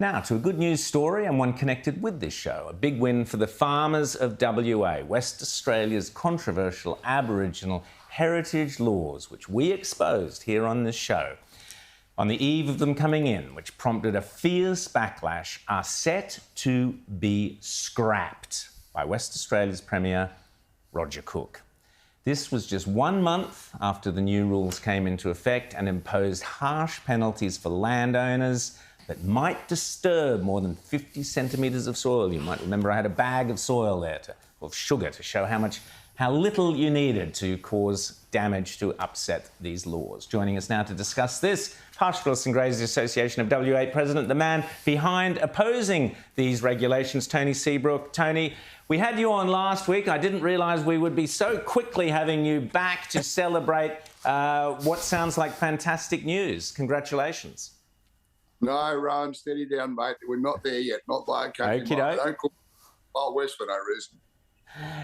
Now to a good news story and one connected with this show. A big win for the farmers of WA, West Australia's controversial Aboriginal heritage laws, which we exposed here on this show. On the eve of them coming in, which prompted a fierce backlash, are set to be scrapped by West Australia's Premier, Roger Cook. This was just 1 month after the new rules came into effect and imposed harsh penalties for landowners that might disturb more than 50 centimetres of soil. You might remember I had a bag of soil there, of sugar, to show how little you needed to cause damage to upset these laws. Joining us now to discuss this, Pastoralists and Graziers Association of WA President, the man behind opposing these regulations, Tony Seabrook. Tony, we had you on last week. I didn't realise we would be so quickly having you back to celebrate what sounds like fantastic news. Congratulations. No, Rowan, steady down, mate. We're not there yet, not by a country. Don't call Wild West for no reason.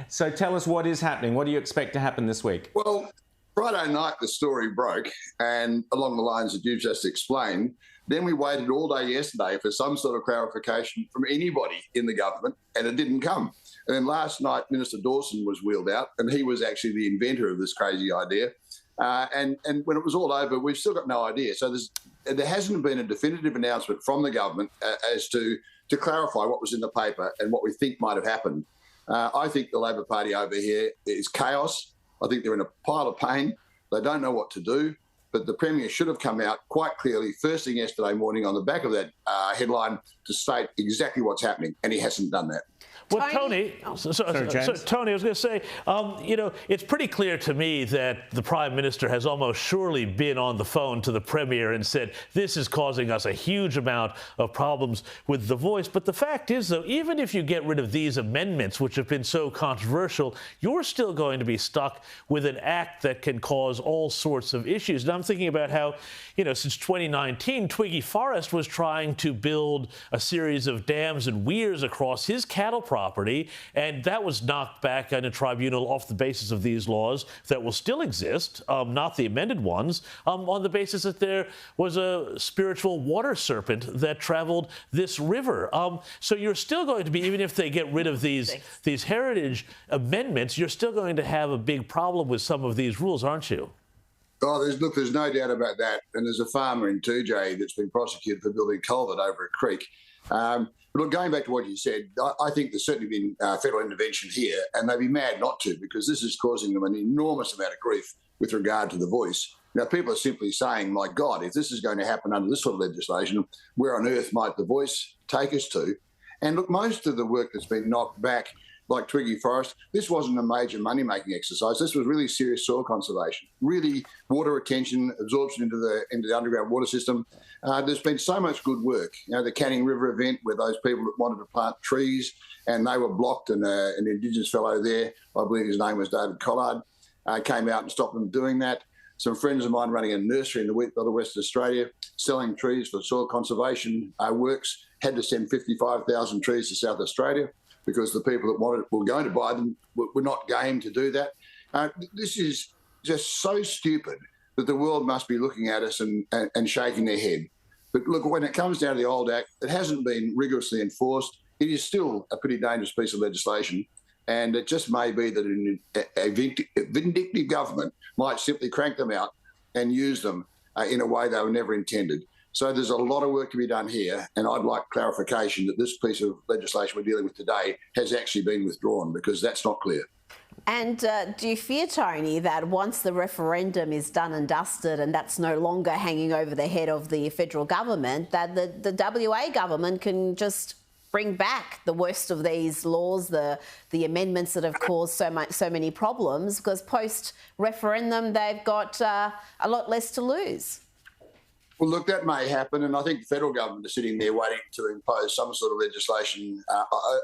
So tell us what is happening. What do you expect to happen this week? Well, Friday night the story broke, and along the lines that you just explained, then we waited all day yesterday for some sort of clarification from anybody in the government, and it didn't come. And then last night, Minister Dawson was wheeled out, and he was actually the inventor of this crazy idea. And when it was all over, we've still got no idea. So there hasn't been a definitive announcement from the government as to clarify what was in the paper and what we think might have happened. I think the Labor Party over here is chaos. I think they're in a pile of pain. They don't know what to do. But the Premier should have come out quite clearly first thing yesterday morning on the back of that headline to state exactly what's happening, and he hasn't done that. Well, Tony, Tony, I was going to say, it's pretty clear to me that the Prime Minister has almost surely been on the phone to the Premier and said, this is causing us a huge amount of problems with the voice. But the fact is, though, even if you get rid of these amendments, which have been so controversial, you're still going to be stuck with an act that can cause all sorts of issues. And I'm thinking about how, since 2019, Twiggy Forrest was trying to build a series of dams and weirs across his cattle property, and that was knocked back in a tribunal off the basis of these laws that will still exist, not the amended ones, on the basis that there was a spiritual water serpent that traveled this river. So you're still going to be, even if they get rid of these heritage amendments, you're still going to have a big problem with some of these rules, aren't you? Oh, there's no doubt about that. And there's a farmer in 2J that's been prosecuted for building a culvert over a creek. But look, going back to what you said, I think there's certainly been federal intervention here, and they'd be mad not to, because this is causing them an enormous amount of grief with regard to the voice. Now, people are simply saying, my God, if this is going to happen under this sort of legislation, where on earth might the voice take us to? And look, most of the work that's been knocked back, like Twiggy Forrest, this wasn't a major money-making exercise. This was really serious soil conservation, really water retention, absorption into the underground water system. There's been so much good work. The Canning River event, where those people that wanted to plant trees and they were blocked, and an Indigenous fellow there, I believe his name was David Collard, came out and stopped them doing that. Some friends of mine running a nursery in the wheat belt of Western Australia, selling trees for soil conservation works, had to send 55,000 trees to South Australia, because the people that were going to buy them were not game to do that. This is just so stupid that the world must be looking at us and shaking their head. But look, when it comes down to the old Act, it hasn't been rigorously enforced. It is still a pretty dangerous piece of legislation, and it just may be that a vindictive government might simply crank them out and use them in a way they were never intended. So there's a lot of work to be done here, and I'd like clarification that this piece of legislation we're dealing with today has actually been withdrawn, because that's not clear. And do you fear, Tony, that once the referendum is done and dusted and that's no longer hanging over the head of the federal government, that the WA government can just bring back the worst of these laws, the amendments that have caused so many problems, because post-referendum they've got a lot less to lose? Well, look, that may happen, and I think the federal government is sitting there waiting to impose some sort of legislation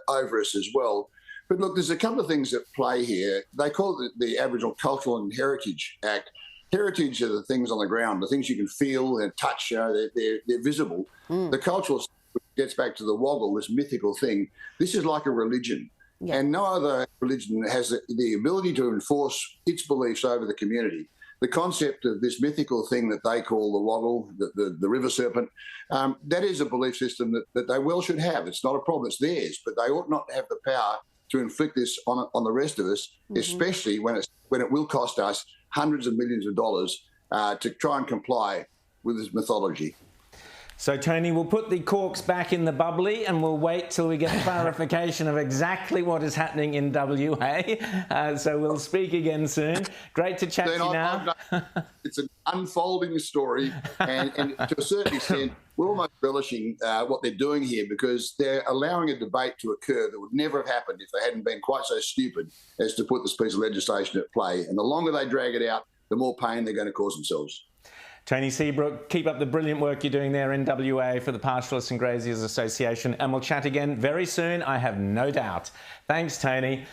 over us as well. But look, there's a couple of things at play here. They call it the Aboriginal Cultural and Heritage Act. Heritage are the things on the ground, the things you can feel and touch, they're visible. The cultural gets back to the woggle, this mythical thing. This is like a religion. Yeah. And no other religion has the ability to enforce its beliefs over the community. the concept of this mythical thing that they call the woggle, the river serpent, that is a belief system that they well should have. It's not a problem, it's theirs, but they ought not have the power to inflict this on the rest of us, especially when it will cost us hundreds of millions of dollars to try and comply with this mythology. So, Tony, we'll put the corks back in the bubbly and we'll wait till we get clarification of exactly what is happening in WA. So we'll speak again soon. Great to chat to you now. It's an unfolding story, and to a certain extent, we're almost relishing what they're doing here, because they're allowing a debate to occur that would never have happened if they hadn't been quite so stupid as to put this piece of legislation at play. And the longer they drag it out, the more pain they're going to cause themselves. Tony Seabrook, keep up the brilliant work you're doing there in WA for the Pastoralists and Graziers Association, and we'll chat again very soon, I have no doubt. Thanks, Tony.